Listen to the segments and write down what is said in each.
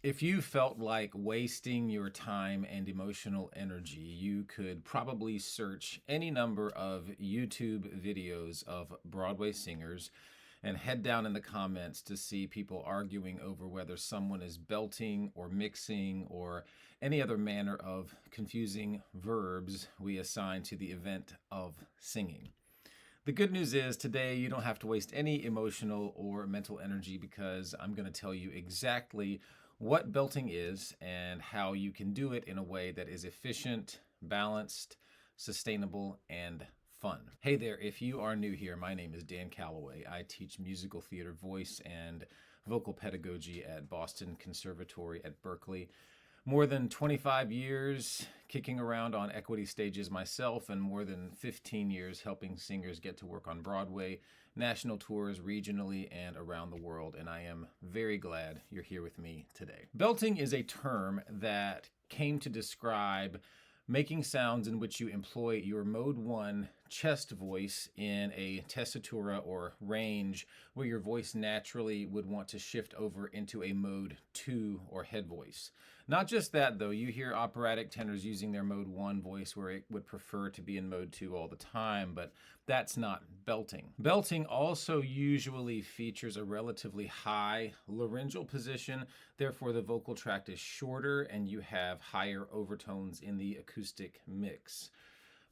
If you felt like wasting your time and emotional energy, you could probably search any number of YouTube videos of Broadway singers and head down in the comments to see people arguing over whether someone is belting or mixing or any other manner of confusing verbs we assign to the event of singing. The good news is today you don't have to waste any emotional or mental energy because I'm going to tell you exactly what belting is and how you can do it in a way that is efficient, balanced, sustainable, and fun. Hey there, if you are new here, my name is Dan Calloway. I teach musical theater voice and vocal pedagogy at Boston Conservatory at Berkeley. More than 25 years kicking around on equity stages myself, and more than 15 years helping singers get to work on Broadway, national tours regionally and around the world, and I am very glad you're here with me today. Belting is a term that came to describe making sounds in which you employ your mode 1 chest voice in a tessitura or range where your voice naturally would want to shift over into a mode 2 or head voice. Not just that though, you hear operatic tenors using their mode 1 voice where it would prefer to be in mode 2 all the time, but that's not belting. Belting also usually features a relatively high laryngeal position, therefore the vocal tract is shorter and you have higher overtones in the acoustic mix.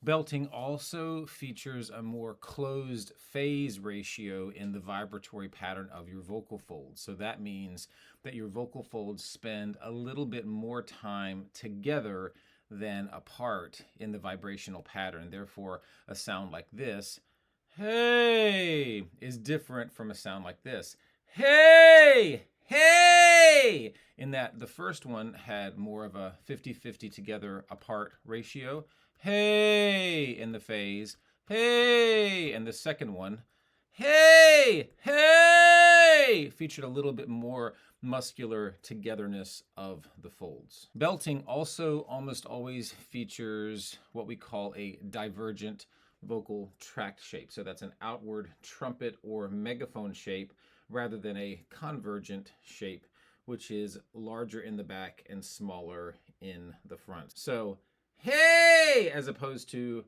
Belting also features a more closed phase ratio in the vibratory pattern of your vocal folds. So that means that your vocal folds spend a little bit more time together than apart in the vibrational pattern. Therefore, a sound like this, hey, is different from a sound like this, hey, hey, in that the first one had more of a 50-50 together apart ratio. Hey in the phase, hey, and the second one, hey, hey, featured a little bit more muscular togetherness of the folds. Belting also almost always features what we call a divergent vocal tract shape. So that's an outward trumpet or megaphone shape rather than a convergent shape, which is larger in the back and smaller in the front. So hey, as opposed to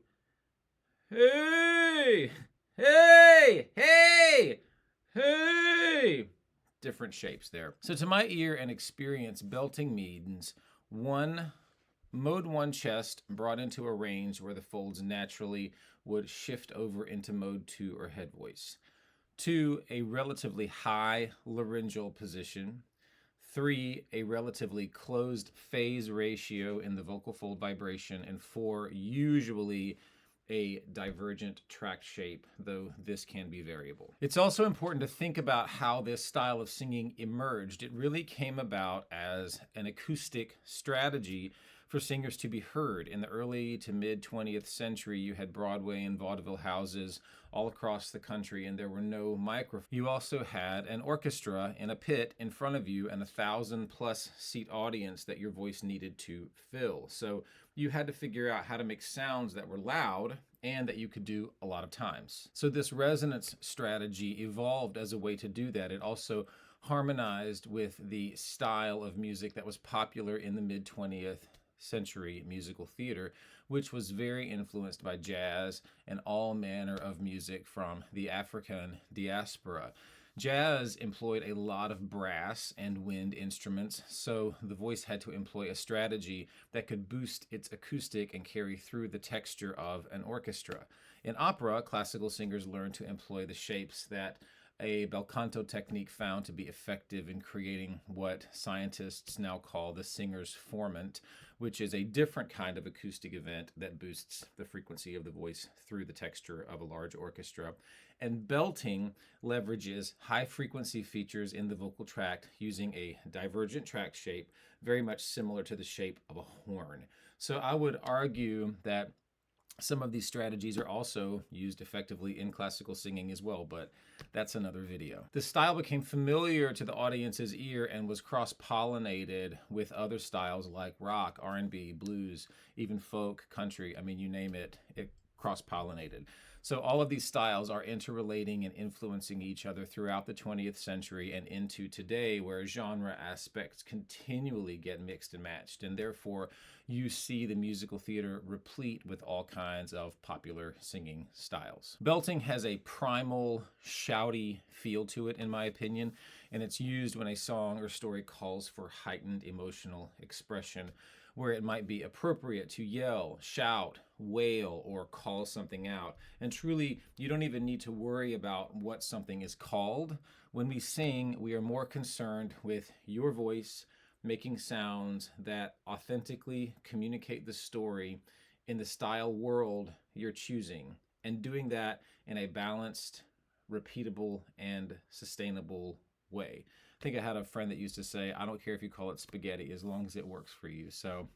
hey, hey, hey, hey. Different shapes there. So to my ear and experience, belting means mode 1 chest brought into a range where the folds naturally would shift over into mode 2 or head voice. 2, a relatively high laryngeal position. 3, a relatively closed phase ratio in the vocal fold vibration. And 4, usually a divergent tract shape, though this can be variable. It's also important to think about how this style of singing emerged. It really came about as an acoustic strategy for singers to be heard. In the early to mid 20th century, you had Broadway and vaudeville houses all across the country, and there were no microphones. You also had an orchestra in a pit in front of you and 1,000+ seat audience that your voice needed to fill. So you had to figure out how to make sounds that were loud and that you could do a lot of times. So this resonance strategy evolved as a way to do that. It also harmonized with the style of music that was popular in the mid 20th century musical theater, which was very influenced by jazz and all manner of music from the African diaspora. Jazz employed a lot of brass and wind instruments, so the voice had to employ a strategy that could boost its acoustic and carry through the texture of an orchestra. In opera, classical singers learned to employ the shapes that a bel canto technique found to be effective in creating what scientists now call the singer's formant, which is a different kind of acoustic event that boosts the frequency of the voice through the texture of a large orchestra. And belting leverages high frequency features in the vocal tract using a divergent tract shape, very much similar to the shape of a horn. So I would argue that some of these strategies are also used effectively in classical singing as well, but that's another video. The style became familiar to the audience's ear and was cross-pollinated with other styles like rock, R&B, blues, even folk, country. I mean, you name it, it cross-pollinated. So all of these styles are interrelating and influencing each other throughout the 20th century and into today, where genre aspects continually get mixed and matched. And therefore, you see the musical theater replete with all kinds of popular singing styles. Belting has a primal, shouty feel to it, in my opinion, and it's used when a song or story calls for heightened emotional expression, where it might be appropriate to yell, shout, wail, or call something out. And truly, you don't even need to worry about what something is called. When we sing, we are more concerned with your voice making sounds that authentically communicate the story in the style world you're choosing, and doing that in a balanced, repeatable, and sustainable way. I think I had a friend that used to say, I don't care if you call it spaghetti as long as it works for you. So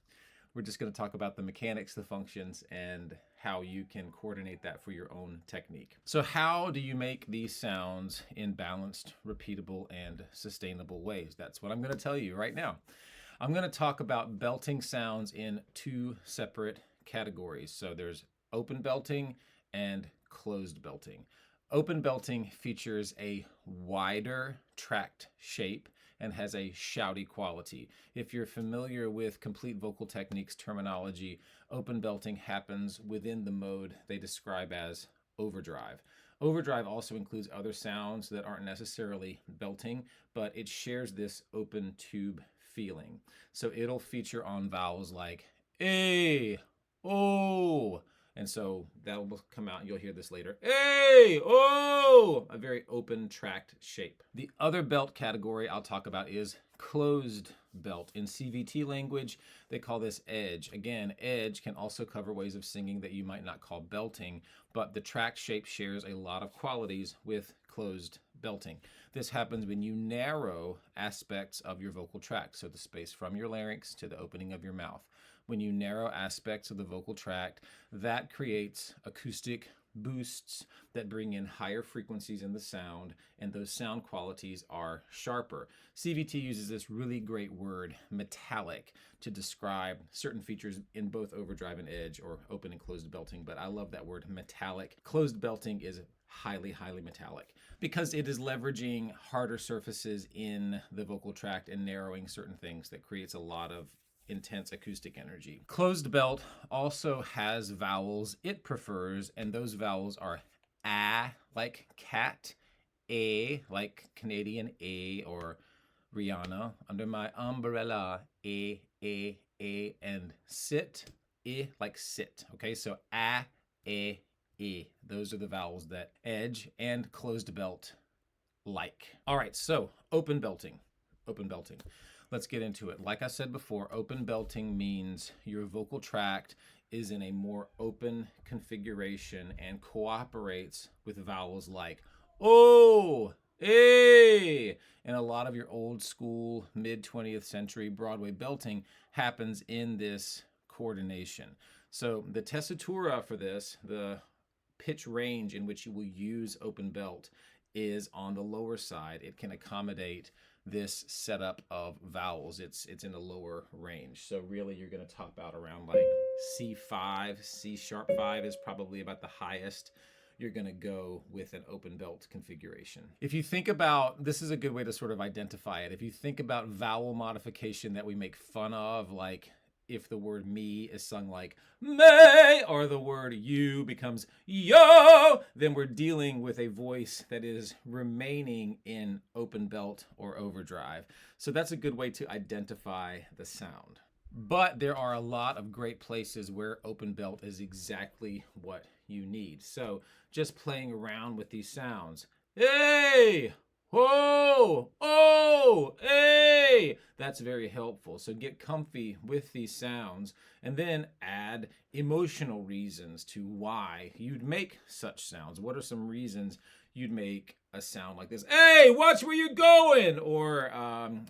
we're just going to talk about the mechanics, the functions, and how you can coordinate that for your own technique. So how do you make these sounds in balanced, repeatable, and sustainable ways? That's what I'm going to tell you right now. I'm going to talk about belting sounds in two separate categories. So there's open belting and closed belting. Open belting features a wider tract shape and has a shouty quality. If you're familiar with complete vocal techniques terminology, open belting happens within the mode they describe as overdrive. Overdrive also includes other sounds that aren't necessarily belting, but it shares this open tube feeling. So it'll feature on vowels like A, O, and so that will come out and you'll hear this later. Hey, oh, a very open tract shape. The other belt category I'll talk about is closed belt. In CVT language, they call this edge. Again, edge can also cover ways of singing that you might not call belting, but the tract shape shares a lot of qualities with closed belting. This happens when you narrow aspects of your vocal tract, so the space from your larynx to the opening of your mouth. When you narrow aspects of the vocal tract, that creates acoustic boosts that bring in higher frequencies in the sound, and those sound qualities are sharper. CVT uses this really great word, metallic, to describe certain features in both overdrive and edge, or open and closed belting, but I love that word, metallic. Closed belting is highly, highly metallic because it is leveraging harder surfaces in the vocal tract and narrowing certain things that creates a lot of intense acoustic energy. Closed belt also has vowels it prefers, and those vowels are a like cat, a like Canadian A or Rihanna, under my umbrella, a, and sit, I like sit. Okay, so a, e. Those are the vowels that edge and closed belt like. All right, so open belting. Let's get into it. Like I said before, open belting means your vocal tract is in a more open configuration and cooperates with vowels like O, A. And a lot of your old school mid 20th century Broadway belting happens in this coordination. So the tessitura for this, the pitch range in which you will use open belt, is on the lower side. It can accommodate this setup of vowels. It's in a lower range. So really you're going to top out around like C5, C sharp 5 is probably about the highest you're going to go with an open belt configuration. If you think about, this is a good way to sort of identify it. If you think about vowel modification that we make fun of, like if the word me is sung like may, or the word you becomes yo, then we're dealing with a voice that is remaining in open belt or overdrive. So that's a good way to identify the sound. But there are a lot of great places where open belt is exactly what you need. So just playing around with these sounds. Hey! Oh, oh, hey! That's very helpful. So get comfy with these sounds and then add emotional reasons to why you'd make such sounds. What are some reasons you'd make a sound like this? Hey, watch where you're going! Or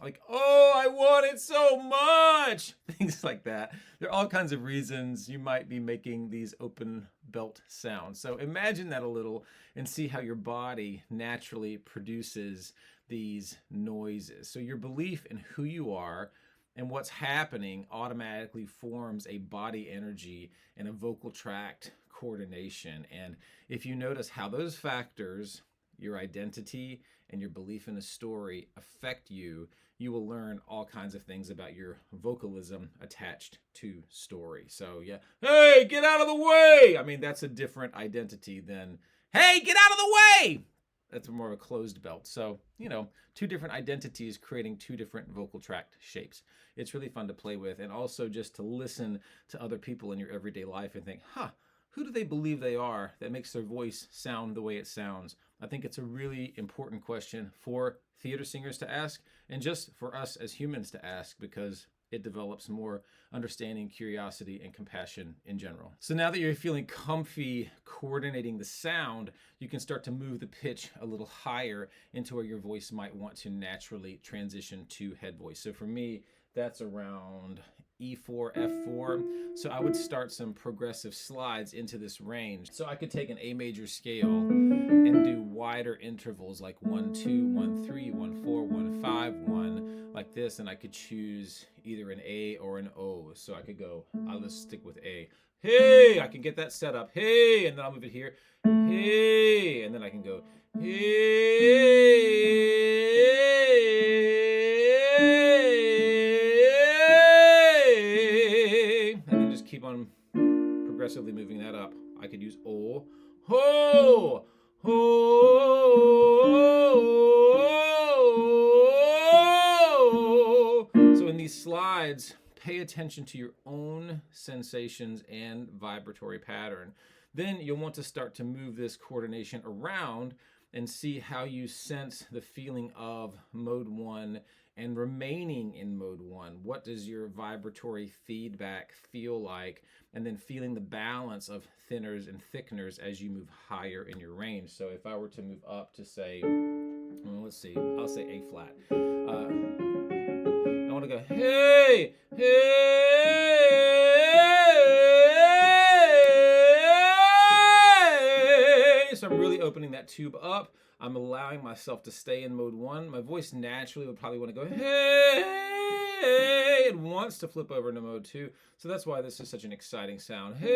like, oh, I want it so much! Things like that. There are all kinds of reasons you might be making these open belt sounds. So imagine that a little and see how your body naturally produces these noises. So your belief in who you are And what's happening automatically forms a body energy and a vocal tract coordination. And if you notice how those factors, your identity and your belief in a story, affect you, you will learn all kinds of things about your vocalism attached to story. So yeah, hey, get out of the way. I mean, that's a different identity than, hey, get out of the way. That's more of a closed belt. So, two different identities creating two different vocal tract shapes. It's really fun to play with, and also just to listen to other people in your everyday life and think, who do they believe they are that makes their voice sound the way it sounds? I think it's a really important question for theater singers to ask, and just for us as humans to ask, because it develops more understanding, curiosity, and compassion in general. So now that you're feeling comfy coordinating the sound, you can start to move the pitch a little higher into where your voice might want to naturally transition to head voice. So for me, that's around E4, F4. So I would start some progressive slides into this range. So I could take an A major scale and do wider intervals like 1, 2, 1, 3, 1, 4, 1, 5, 1, like this. And I could choose either an A or an O. So I could go, I'll just stick with A. Hey, I can get that set up. Hey, and then I'll move it here. Hey, and then I can go, hey, and then just keep on progressively moving that up. I could use O, ho, ho. So in these slides, pay attention to your own sensations and vibratory pattern. Then you'll want to start to move this coordination around and see how you sense the feeling of mode 1 and remaining in mode 1. What does your vibratory feedback feel like? And then feeling the balance of thinners and thickeners as you move higher in your range. So if I were to move up to say, let's see, I'll say A flat. I want to go, hey, hey. So I'm really opening that tube up. I'm allowing myself to stay in mode 1. My voice naturally would probably want to go, hey. It wants to flip over into mode 2. So that's why this is such an exciting sound. Hey.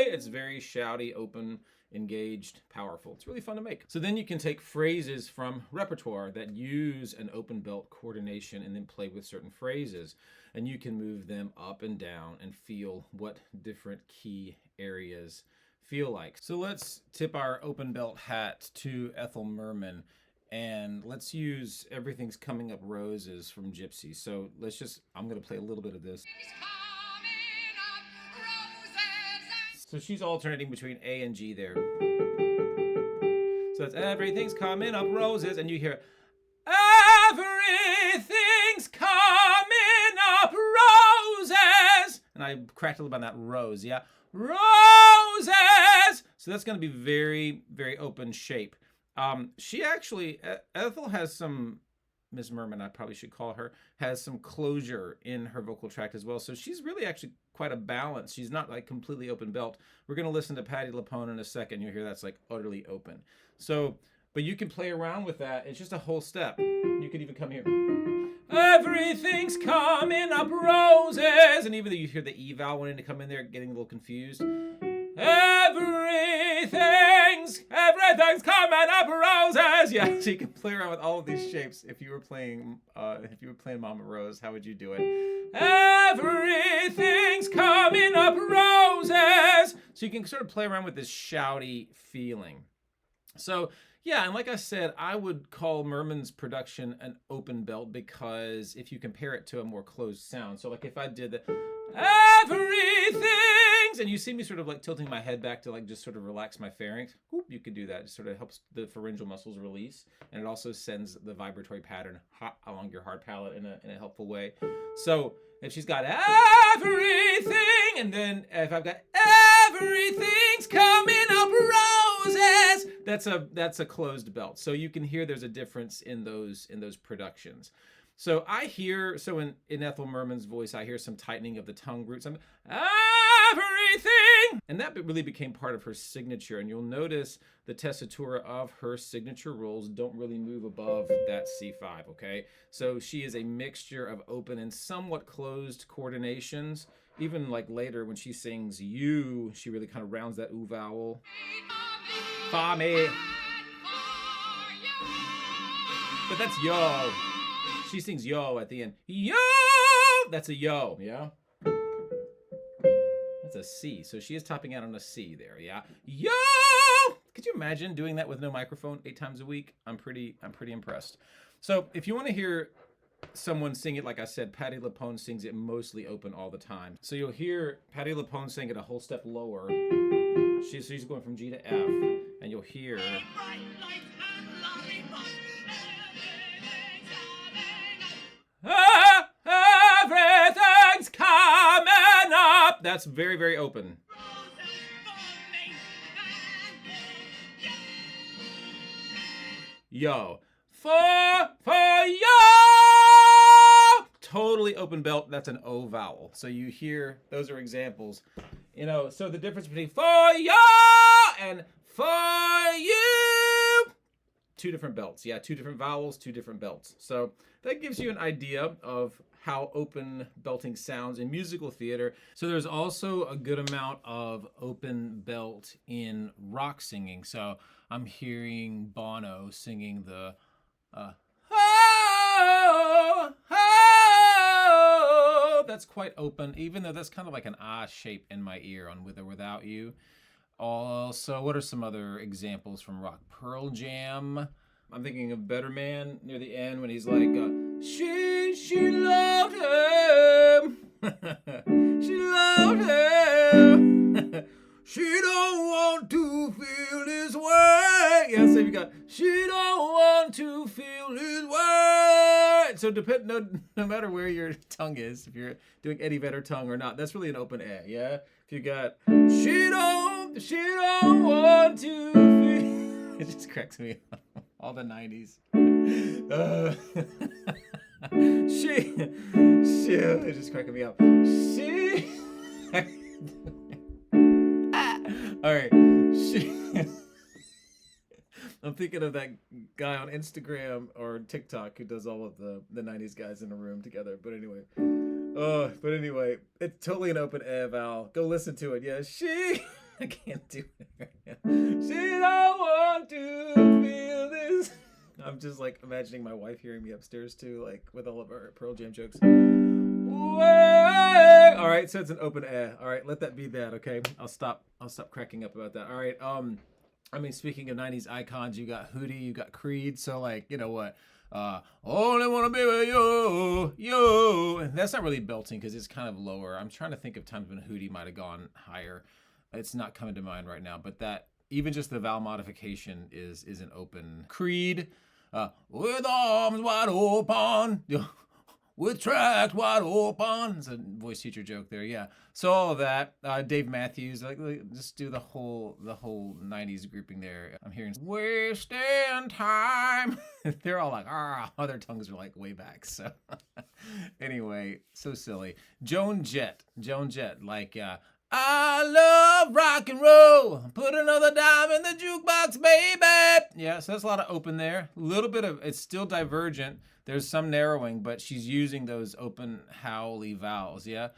It's very shouty, open, engaged, powerful. It's really fun to make. So then you can take phrases from repertoire that use an open belt coordination and then play with certain phrases. And you can move them up and down and feel what different key areas feel like. So let's tip our open belt hat to Ethel Merman, and let's use Everything's Coming Up Roses from Gypsy. So I'm going to play a little bit of this. So she's alternating between A and G there. So it's everything's coming up roses, and you hear everything's coming up roses. And I cracked a little bit on that rose, yeah? Roses! So that's going to be very, very open shape. She actually, Ethel has some, Ms. Merman, I probably should call her, has some closure in her vocal tract as well. So she's really actually quite a balance. She's not like completely open belt. We're going to listen to Patti LuPone in a second. You'll hear that's like utterly open. So, but you can play around with that. It's just a whole step. You could even come here. Everything's coming up roses. And even though you hear the E vowel wanting to come in there, getting a little confused. Everything's coming up roses. Yeah, so you can play around with all of these shapes. If you were playing Mama Rose, how would you do it? Everything's coming up roses. So you can sort of play around with this shouty feeling. So yeah, and like I said, I would call Merman's production an open belt because if you compare it to a more closed sound. So like if I did the everything's, and you see me sort of like tilting my head back to like just sort of relax my pharynx, whoop, you could do that. It sort of helps the pharyngeal muscles release, and it also sends the vibratory pattern along your hard palate in a helpful way. So if she's got everything, and then if I've got everything's coming up roses, that's a closed belt. So you can hear there's a difference in those productions. So I hear, in Ethel Merman's voice, I hear some tightening of the tongue roots. everything. And that really became part of her signature. And you'll notice the tessitura of her signature rolls don't really move above that C5, okay? So she is a mixture of open and somewhat closed coordinations. Even like later when she sings you, she really kind of rounds that ooh vowel. Fa me. But that's yo. She sings yo at the end. Yo! That's a yo, yeah? That's a C. So she is topping out on a C there, yeah? Yo! Could you imagine doing that with no microphone 8 times a week? I'm pretty impressed. So if you want to hear someone sing it, like I said, Patti LuPone sings it mostly open all the time. So you'll hear Patti LuPone sing it a whole step lower. She's going from G to F, and you'll hear... Everything's coming up. That's very, very open. Yo. For yo. Totally open belt. That's an O vowel. So you hear, those are examples. You know, so the difference between for yo and for you. 2 different belts. Yeah, 2 different vowels, 2 different belts. So that gives you an idea of how open belting sounds in musical theater. So there's also a good amount of open belt in rock singing. So I'm hearing Bono singing the oh, oh. That's quite open, even though that's kind of like an ah shape in my ear on With or Without You. Also, what are some other examples from rock? Pearl Jam. I'm thinking of Better Man near the end when he's like, she loved him. She loved him. She don't want to feel this way. Yeah, so you got, she don't want to feel this way. So no matter where your tongue is, if you're doing Eddie Vedder tongue or not, that's really an open A, yeah? If you got, she don't want to feel. It just cracks me up. All the 90s. It's just cracking me up. All right. I'm thinking of that guy on Instagram or TikTok who does all of the 90s guys in a room together. But anyway, it's totally an open A vowel. Go listen to it. Yeah, I can't do it right now. She don't want to feel this. I'm just like imagining my wife hearing me upstairs too, like with all of our Pearl Jam jokes. All right, so it's an open A. All right, let that be that, okay? I'll stop cracking up about that. All right, I mean, speaking of 90s icons, you got Hootie, you got Creed, so like, you know what? Only wanna be with you. That's not really belting because it's kind of lower. I'm trying to think of times when Hootie might have gone higher. It's not coming to mind right now, but that even just the vowel modification is an open. Creed, with arms wide open, with tracks wide open. It's a voice teacher joke there, yeah. So all of that, Dave Matthews, like just do the whole 90s grouping there. I'm hearing wasting time. They're all like, their tongues are like way back. So anyway, so silly. Joan Jett, like. I love rock and roll. Put another dime in the jukebox, baby. Yeah, so that's a lot of open there. A little bit of, it's still divergent. There's some narrowing, but she's using those open howly vowels, yeah?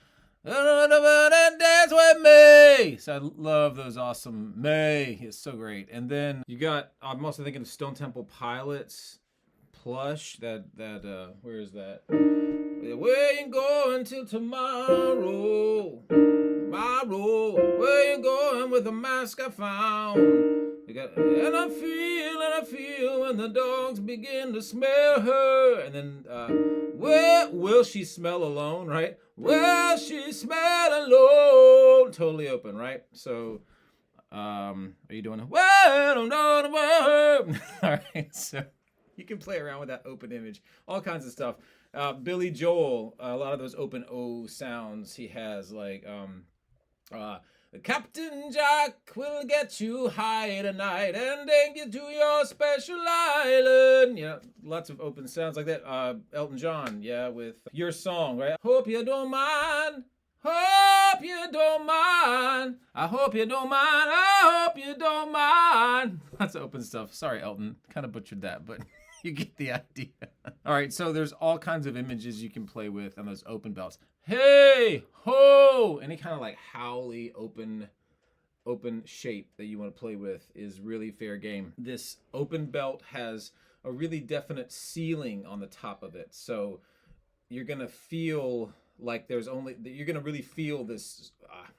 Dance with me. So I love those awesome May. It's so great. And then you got, I'm also thinking of Stone Temple Pilots, Plush, that where is that? We ain't going till tomorrow. Where you going with the mask I found? And I feel when the dogs begin to smell her. And then, where will she smell alone, right? Will she smell alone? Totally open, right? So, are you doing it? Well, I'm not All right, so you can play around with that open image, all kinds of stuff. Billy Joel, a lot of those open O sounds he has, like, Captain Jack will get you high tonight and take you to your special island. Yeah, lots of open sounds like that. Elton John, yeah, with Your Song, right? Hope you don't mind Hope you don't mind. I hope you don't mind. I hope you don't mind. That's open stuff. Sorry, Elton. Kind of butchered that, but you get the idea. All right, so there's all kinds of images you can play with on those open belts. Hey, ho! Any kind of like howly open shape that you want to play with is really fair game. This open belt has a really definite ceiling on the top of it. So you're going to feel like you're going to really feel this.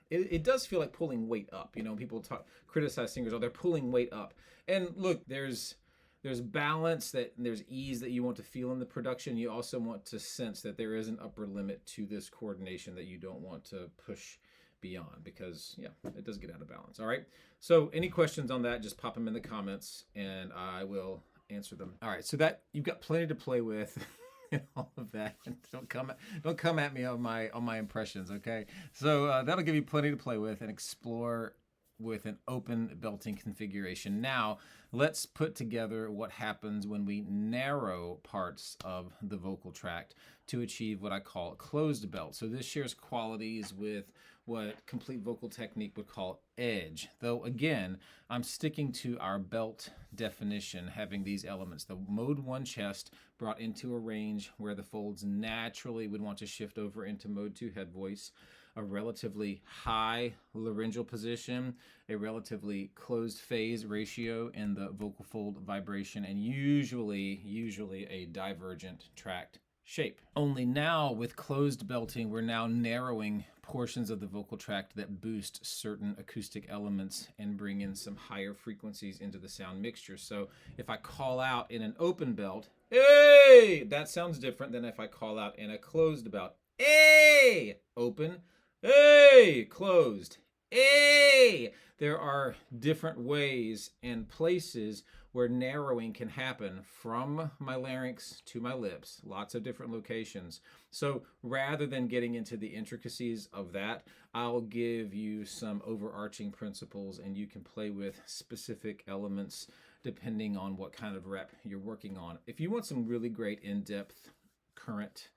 It does feel like pulling weight up. You know, people criticize singers, oh, they're pulling weight up. And look, there's balance, that there's ease that you want to feel in the production. You also want to sense that there is an upper limit to this coordination that you don't want to push beyond, because yeah, it does get out of balance. All right, so any questions on that, just pop them in the comments and I will answer them. All right, so that you've got plenty to play with and all of that. Don't come at me on my impressions, okay? So that'll give you plenty to play with and explore with an open belting configuration. Now let's put together what happens when we narrow parts of the vocal tract to achieve what I call a closed belt. So this shares qualities with what complete vocal technique would call edge. Though again, I'm sticking to our belt definition, having these elements. The mode 1 chest brought into a range where the folds naturally would want to shift over into mode 2 head voice, a relatively high laryngeal position, a relatively closed phase ratio in the vocal fold vibration, and usually a divergent tract shape. Only now with closed belting, we're now narrowing portions of the vocal tract that boost certain acoustic elements and bring in some higher frequencies into the sound mixture. So if I call out in an open belt, hey, that sounds different than if I call out in a closed belt. Hey, open. Hey, closed. Hey. There are different ways and places where narrowing can happen from my larynx to my lips, lots of different locations. So rather than getting into the intricacies of that, I'll give you some overarching principles and you can play with specific elements depending on what kind of rep you're working on. If you want some really great in-depth current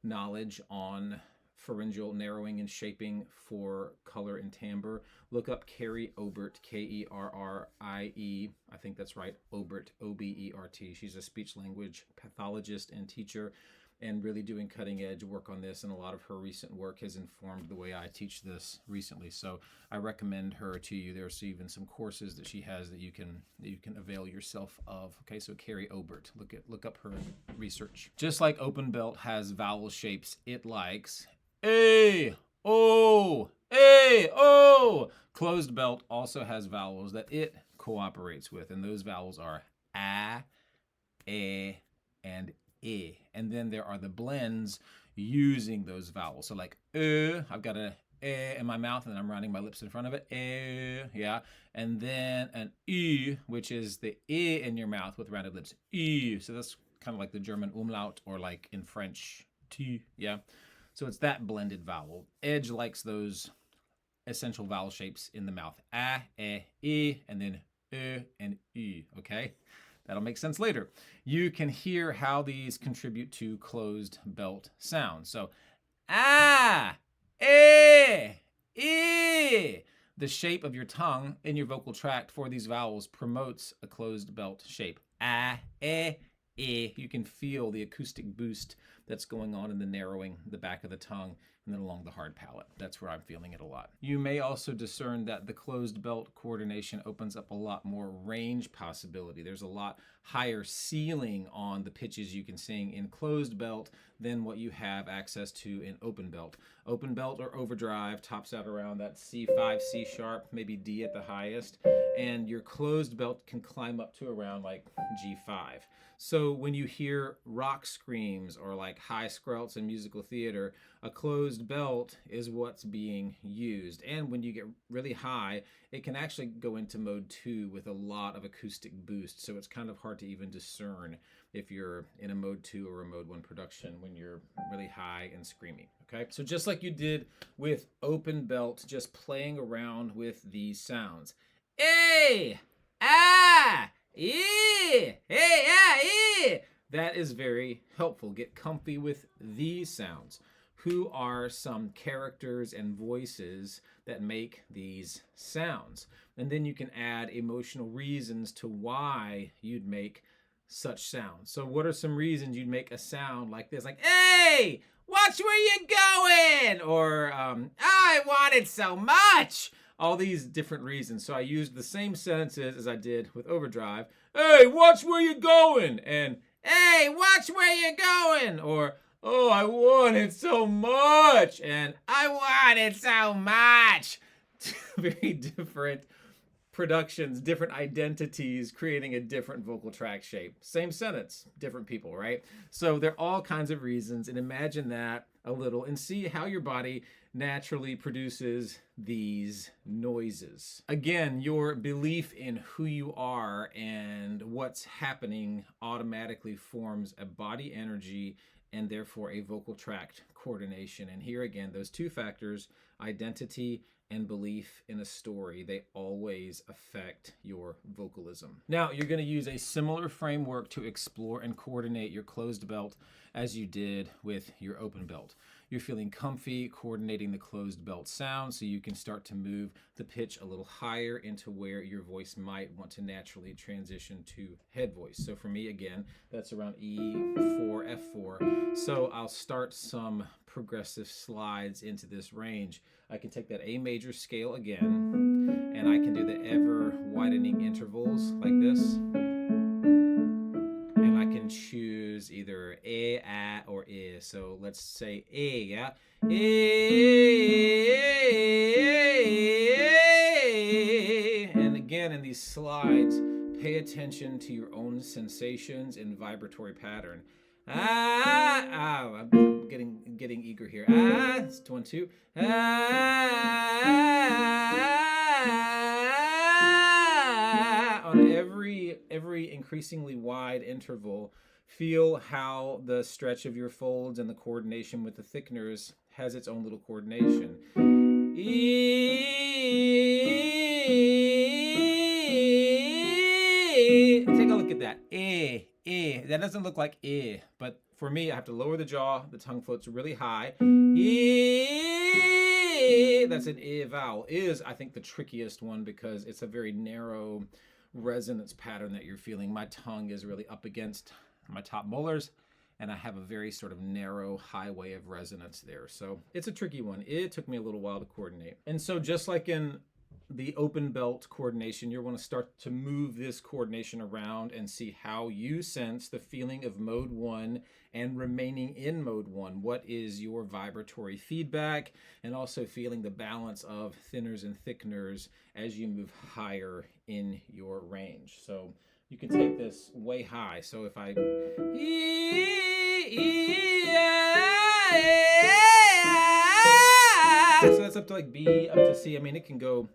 knowledge on pharyngeal narrowing and shaping for color and timbre, look up Kerrie Obert, Kerrie. I think that's right, Obert, Obert. She's a speech language pathologist and teacher and really doing cutting edge work on this, and a lot of her recent work has informed the way I teach this recently. So I recommend her to you. There's even some courses that she has that you can avail yourself of. Okay, so Kerrie Obert, look up her research. Just like open belt has vowel shapes it likes, A, O, A, O. Closed belt also has vowels that it cooperates with, and those vowels are A, E, and E. And then there are the blends using those vowels. So like I've got an E in my mouth and I'm rounding my lips in front of it. Yeah. And then an E, which is the E in your mouth with rounded lips. E. So that's kind of like the German umlaut, or like in French, T. Yeah. So it's that blended vowel. Edge likes those essential vowel shapes in the mouth. A, E, and then and E, okay? That'll make sense later. You can hear how these contribute to closed belt sounds. So, A, E. The shape of your tongue in your vocal tract for these vowels promotes a closed belt shape. A, E. You can feel the acoustic boost that's going on in the narrowing, the back of the tongue, and then along the hard palate. That's where I'm feeling it a lot. You may also discern that the closed belt coordination opens up a lot more range possibility. There's a lot higher ceiling on the pitches you can sing in closed belt than what you have access to in open belt. Open belt or overdrive tops out around that C5, C sharp, maybe D at the highest, and your closed belt can climb up to around like G5. So when you hear rock screams or like high skrelts in musical theater, a closed belt is what's being used. And when you get really high, it can actually go into mode 2 with a lot of acoustic boost. So it's kind of hard to even discern if you're in a mode 2 or a mode 1 production when you're really high and screamy. Okay, so just like you did with open belt, just playing around with these sounds. A, ah, E, hey, ah, E. That is very helpful. Get comfy with these sounds. who are some characters and voices that make these sounds. And then you can add emotional reasons to why you'd make such sounds. So what are some reasons you'd make a sound like this? Like, hey, watch where you're going! Or, I want it so much! All these different reasons. So I used the same sentences as I did with overdrive. Hey, watch where you're going! And, hey, watch where you're going! Or, oh, I want it so much! And, I want it so much! Very different productions, different identities, creating a different vocal tract shape. Same sentence, different people, right? So there are all kinds of reasons, and imagine that a little and see how your body naturally produces these noises. Again, your belief in who you are and what's happening automatically forms a body energy and therefore a vocal tract coordination. And here again, those two factors, identity and belief in a story, they always affect your vocalism. Now, you're going to use a similar framework to explore and coordinate your closed belt as you did with your open belt. You're feeling comfy coordinating the closed belt sound, so you can start to move the pitch a little higher into where your voice might want to naturally transition to head voice. So for me, again, that's around E4, F4. So I'll start some progressive slides into this range. I can take that A major scale again, and I can do the ever widening intervals like this. And I can choose either A, or I. So let's say A, yeah? A. And again, in these slides, pay attention to your own sensations in vibratory pattern. I'm getting eager here. It's 1, 2. On every increasingly wide interval, feel how the stretch of your folds and the coordination with the thickeners has its own little coordination. Take a look at that. That doesn't look like but for me, I have to lower the jaw. The tongue floats really high. That's an vowel. Is, I think, the trickiest one because it's a very narrow resonance pattern that you're feeling. My tongue is really up against my top molars, and I have a very sort of narrow highway of resonance there. So it's a tricky one. It took me a little while to coordinate. And so just like in the open belt coordination, you're going to start to move this coordination around and see how you sense the feeling of mode 1 and remaining in mode 1. What is your vibratory feedback, and also feeling the balance of thinners and thickeners as you move higher in your range. So you can take this way high. So if I so that's up to like B, up to C. I mean, it can go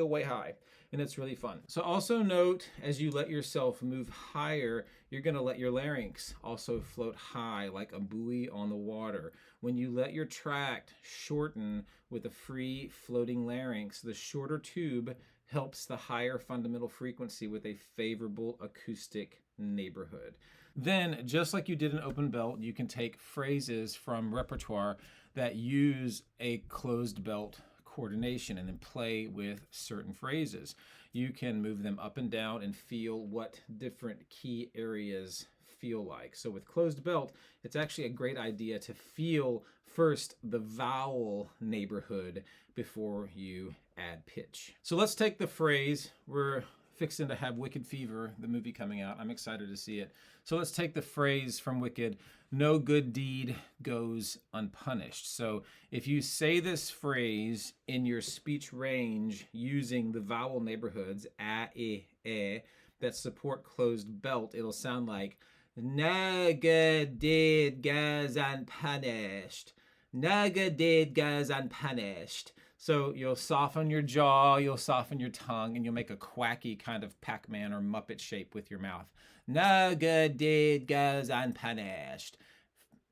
way high, and it's really fun. So also note, as you let yourself move higher, you're going to let your larynx also float high like a buoy on the water. When you let your tract shorten with a free floating larynx, the shorter tube helps the higher fundamental frequency with a favorable acoustic neighborhood. Then, just like you did in open belt, you can take phrases from repertoire that use a closed belt coordination and then play with certain phrases. You can move them up and down and feel what different key areas feel like. So with closed belt, it's actually a great idea to feel first the vowel neighborhood before you add pitch. So let's take the phrase. We're fixing to have Wicked Fever, the movie, coming out. I'm excited to see it. So let's take the phrase from Wicked, no good deed goes unpunished. So if you say this phrase in your speech range using the vowel neighborhoods, a, e, that support closed belt, it'll sound like, no good deed goes unpunished. No good deed goes unpunished. So you'll soften your jaw, you'll soften your tongue, and you'll make a quacky kind of Pac-Man or Muppet shape with your mouth. No good deed goes unpunished.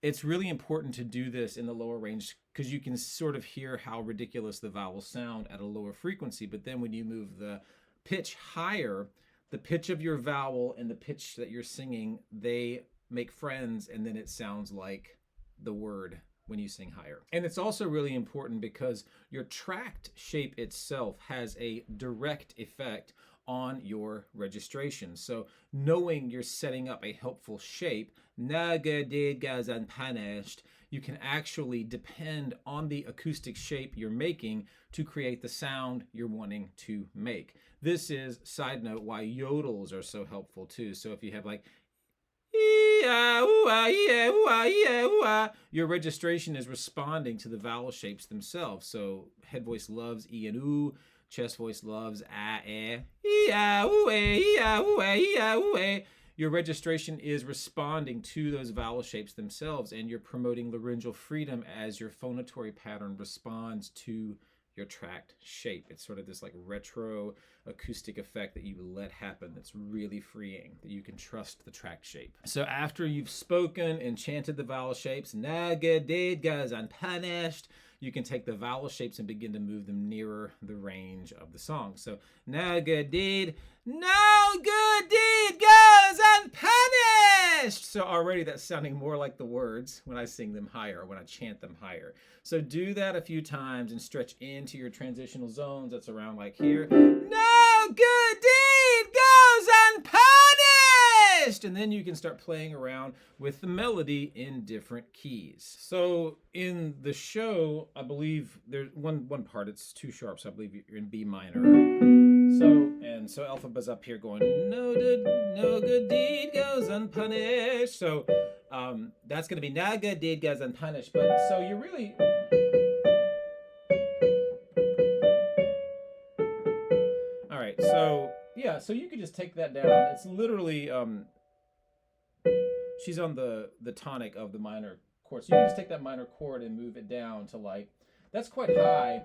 It's really important to do this in the lower range because you can sort of hear how ridiculous the vowels sound at a lower frequency. But then when you move the pitch higher, the pitch of your vowel and the pitch that you're singing, they make friends, and then it sounds like the word when you sing higher. And it's also really important because your tract shape itself has a direct effect on your registration. So knowing you're setting up a helpful shape, unpunished, you can actually depend on the acoustic shape you're making to create the sound you're wanting to make. This is, side note, why yodels are so helpful too. So if you have like your registration is responding to the vowel shapes themselves. So head voice loves E and oo, chest voice loves your registration is responding to those vowel shapes themselves, and you're promoting laryngeal freedom as your phonatory pattern responds to your tract shape. It's sort of this like retro acoustic effect that you let happen that's really freeing, that you can trust the tract shape. So after you've spoken and chanted the vowel shapes, unpunished, you can take the vowel shapes and begin to move them nearer the range of the song. So no good deed goes unpunished. So already that's sounding more like the words when I sing them higher, when I chant them higher. So do that a few times and stretch into your transitional zones. That's around like here. No good deed goes unpunished. And then you can start playing around with the melody in different keys. So in the show, I believe there's one part, it's 2 sharps. I believe you're in B minor. So Elphaba's up here going, no good deed goes unpunished. So that's going to be no good deed goes unpunished. But so you're really... All right, so yeah, so you could just take that down. It's literally, she's on the tonic of the minor chord. So you can just take that minor chord and move it down to like, that's quite high.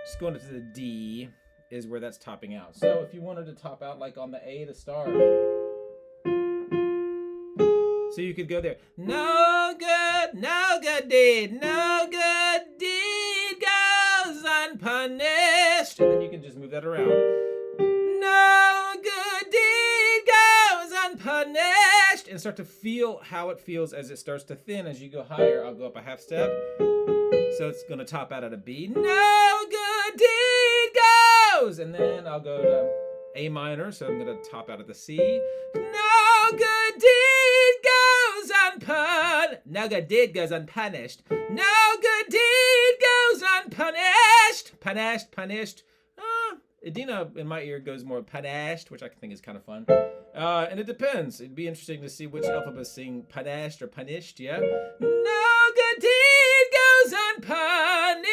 Just going up to the D is where that's topping out. So if you wanted to top out like on the A to start, so you could go there. No good deed goes unpunished. And then you can just move that around. No good deed goes unpunished. And start to feel how it feels as it starts to thin as you go higher. I'll go up a half step. So it's going to top out at a B. No good deed goes. And then I'll go to A minor. So I'm going to top out at the C. No good deed goes unpunished. No good deed goes unpunished. No good deed goes unpunished. Punished. Edina in my ear goes more punished, which I think is kind of fun. And it depends. It'd be interesting to see which alphabets sing punished or punished, yeah? No good deed goes unpunished.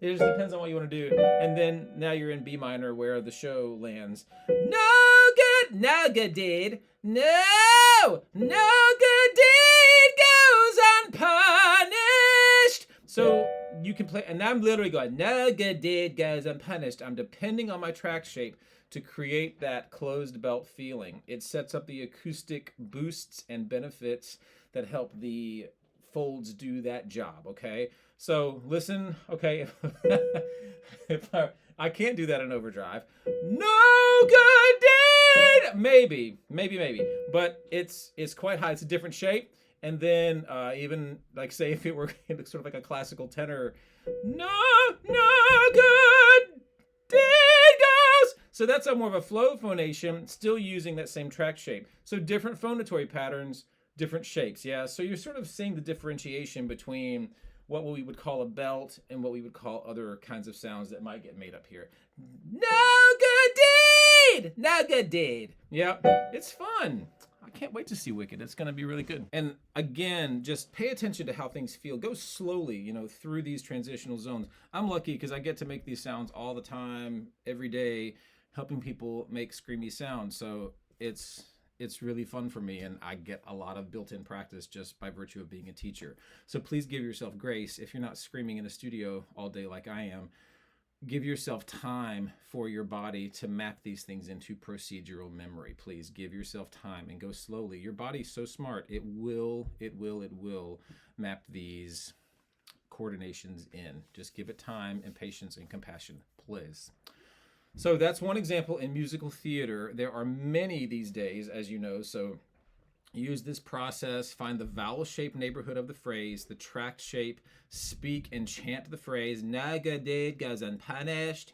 It just depends on what you want to do. And then now you're in B minor where the show lands. No good deed. No good deed goes unpunished. So you can play, and I'm literally going, no good deed goes unpunished. I'm depending on my track shape to create that closed belt feeling. It sets up the acoustic boosts and benefits that help the folds do that job, okay? So listen, okay, if I can't do that in overdrive. No good deed! Maybe, but it's quite high. It's a different shape. And then even like say if it were sort of like a classical tenor, no good deed goes. So that's a more of a flow phonation, still using that same track shape. So different phonatory patterns, different shapes, yeah? So you're sort of seeing the differentiation between what we would call a belt and what we would call other kinds of sounds that might get made up here. No good deed. Yeah, it's fun. I can't wait to see Wicked. It's going to be really good. And again, just pay attention to how things feel. Go slowly, through these transitional zones. I'm lucky because I get to make these sounds all the time, every day, helping people make screamy sounds. So it's really fun for me, and I get a lot of built-in practice just by virtue of being a teacher. So please give yourself grace. If you're not screaming in a studio all day like I am, give yourself time for your body to map these things into procedural memory. Please give yourself time and go slowly. Your body's so smart. It will map these coordinations in. Just give it time and patience and compassion, please. So that's one example in musical theater. There are many these days, as you know. So Use this process, find the vowel shape neighborhood of the phrase, the tract shape, speak and chant the phrase, Nagadid goes unpunished.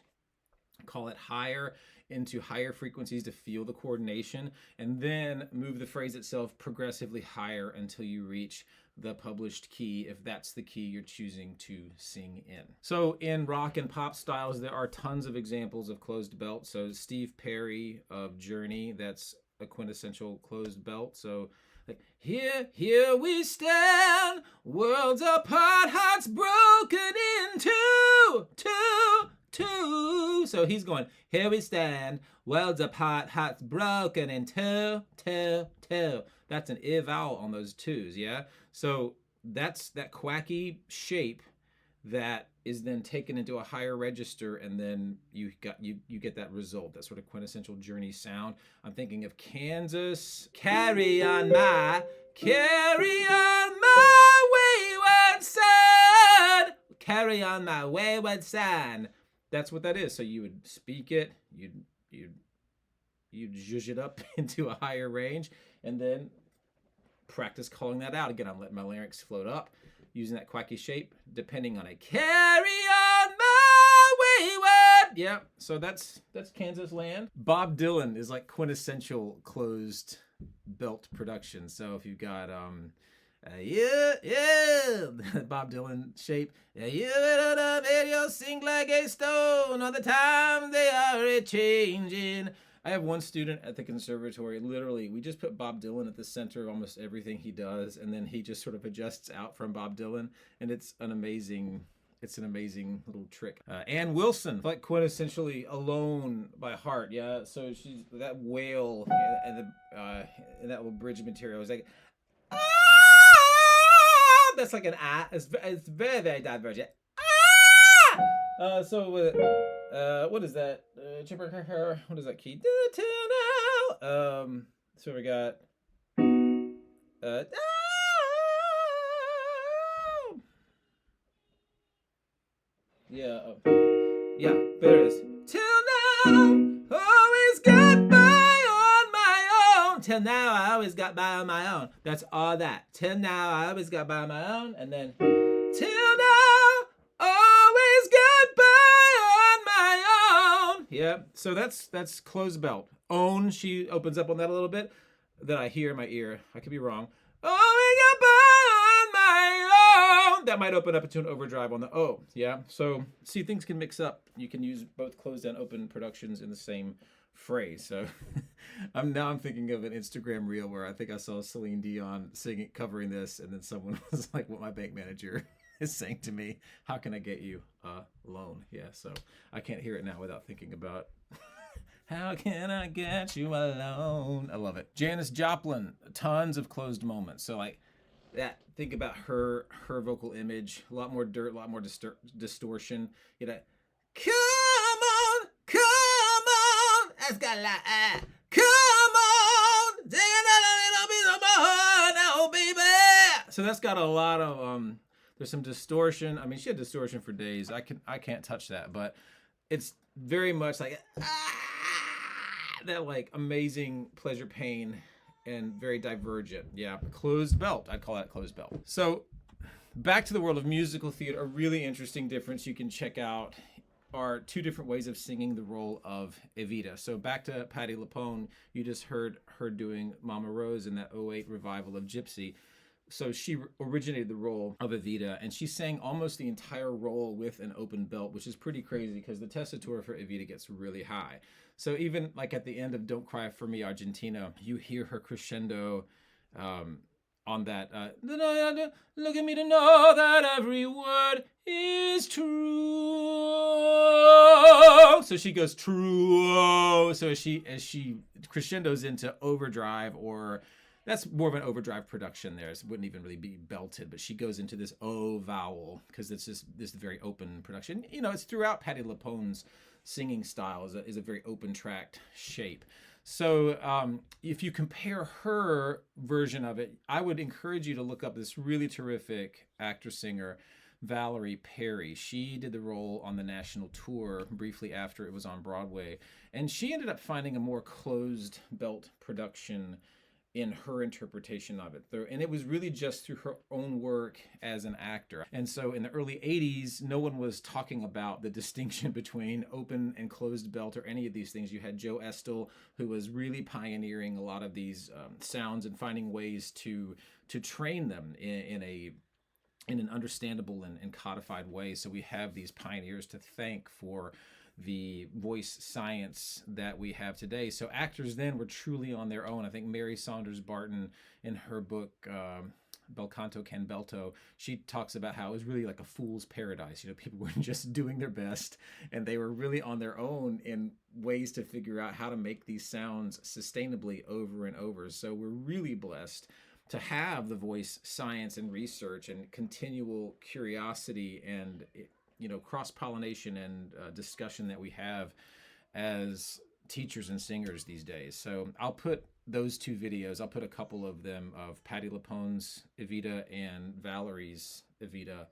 Call it higher into higher frequencies to feel the coordination, and then move the phrase itself progressively higher until you reach the published key, if that's the key you're choosing to sing in. So in rock and pop styles, there are tons of examples of closed belt. So Steve Perry of Journey, that's a quintessential closed belt. So like, here we stand, worlds apart, hearts broken in two. So he's going, here we stand, worlds apart, hearts broken in two. That's an I vowel on those twos, yeah? So that's that quacky shape that is then taken into a higher register, and then you get that result, that sort of quintessential Journey sound. I'm thinking of Kansas, carry on my wayward son, carry on my wayward son. That's what that is. So you would speak it, you'd zhuzh it up into a higher range, and then practice calling that out. Again, I'm letting my larynx float up, using that quacky shape, depending on a carry on my wayward. Yeah, so that's Kansas land. Bob Dylan is like quintessential closed belt production. So if you've got Bob Dylan shape, you sing like a stone all the time they are a-changing. I have one student at the conservatory, literally, we just put Bob Dylan at the center of almost everything he does, and then he just sort of adjusts out from Bob Dylan, and it's an amazing little trick. Ann Wilson, like quintessentially Alone by Heart, yeah? So she's, that wail and that little bridge material is like, ah! That's like an ah. It's very, very divergent. Ah! What is that? What is that key? So we got yeah, there it is. Till now, always got by on my own. Till now, I always got by on my own. That's all that. Till now, I always got by on my own, and then till now, always got by on my own. Yeah, so that's closed belt. Own, she opens up on that a little bit. That I hear in my ear. I could be wrong. Always got by on my own. That might open up into an overdrive on the O. Yeah. So see, things can mix up. You can use both closed and open productions in the same phrase. So I'm thinking of an Instagram reel where I think I saw Celine Dion covering this, and then someone was like, "What my bank manager is saying to me, how can I get you a loan?" Yeah. So I can't hear it now without thinking about. How can I get you alone? I love it. Janis Joplin, tons of closed moments. So like that, think about her vocal image, a lot more dirt, a lot more distortion. You know, come on, that's got a lot. Come on, take another little piece of more now, baby. So that's got a lot of there's some distortion. I mean, she had distortion for days. I can't touch that, but it's very much like that, like amazing pleasure pain and very divergent. Yeah, closed belt. I'd call that closed belt. So back to the world of musical theater, a really interesting difference you can check out are two different ways of singing the role of Evita. So back to Patti LuPone, you just heard her doing Mama Rose in that '08 revival of Gypsy. So she originated the role of Evita, and she sang almost the entire role with an open belt, which is pretty crazy because the tessitura for Evita gets really high. So even like at the end of Don't Cry For Me, Argentina, you hear her crescendo on that, look at me to know that every word is true. So she goes true. So as she crescendos into overdrive, or that's more of an overdrive production there. It wouldn't even really be belted, but she goes into this O vowel because it's just this very open production. You know, it's throughout Patti LuPone's singing style is a very open tracked shape. So if you compare her version of it, I would encourage you to look up this really terrific actor-singer, Valerie Perry. She did the role on the national tour briefly after it was on Broadway, and she ended up finding a more closed belt production in her interpretation of it. And it was really just through her own work as an actor. And so in the early 80s, no one was talking about the distinction between open and closed belt or any of these things. You had Joe Estill, who was really pioneering a lot of these sounds and finding ways to train them in an understandable and codified way. So we have these pioneers to thank for the voice science that we have today. So actors then were truly on their own. I think Mary Saunders Barton, in her book Bel Canto Can Belto, she talks about how it was really like a fool's paradise. People were just doing their best, and they were really on their own in ways to figure out how to make these sounds sustainably over and over. So we're really blessed to have the voice science and research and continual curiosity and cross-pollination and discussion that we have as teachers and singers these days. So I'll put those two videos, I'll put a couple of them of Patti LuPone's Evita and Valerie's Evita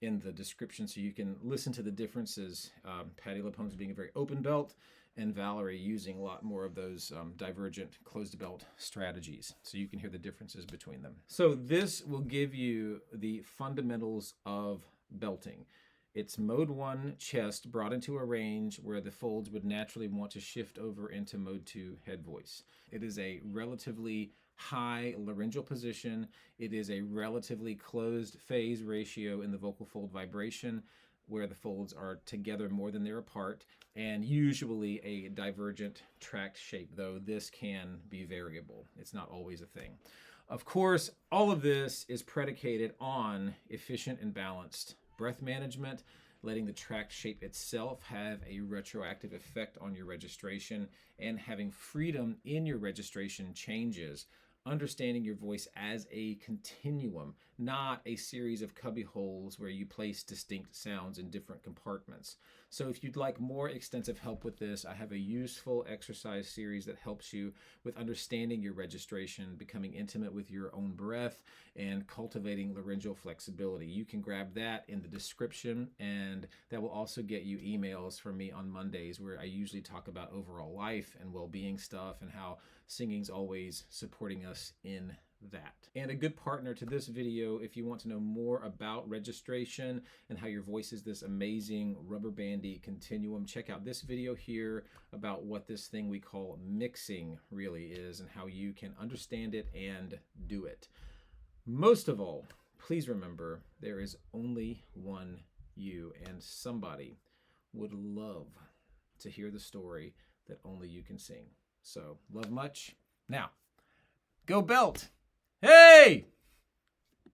in the description so you can listen to the differences. Patti LuPone's being a very open belt, and Valerie using a lot more of those divergent closed belt strategies. So you can hear the differences between them. So this will give you the fundamentals of belting. It's mode 1 chest brought into a range where the folds would naturally want to shift over into mode 2 head voice. It is a relatively high laryngeal position. It is a relatively closed phase ratio in the vocal fold vibration, where the folds are together more than they're apart, and usually a divergent tract shape, though this can be variable. It's not always a thing. Of course, all of this is predicated on efficient and balanced breath management, letting the tract shape itself have a retroactive effect on your registration, and having freedom in your registration changes. Understanding your voice as a continuum, not a series of cubby holes where you place distinct sounds in different compartments. So if you'd like more extensive help with this, I have a useful exercise series that helps you with understanding your registration, becoming intimate with your own breath, and cultivating laryngeal flexibility. You can grab that in the description, and that will also get you emails from me on Mondays, where I usually talk about overall life and well-being stuff and how singing's always supporting us in that. And a good partner to this video, if you want to know more about registration and how your voice is this amazing rubber bandy continuum, check out this video here about what this thing we call mixing really is and how you can understand it and do it. Most of all, please remember there is only one you, and somebody would love to hear the story that only you can sing. So, love much. Now, go belt. Hey!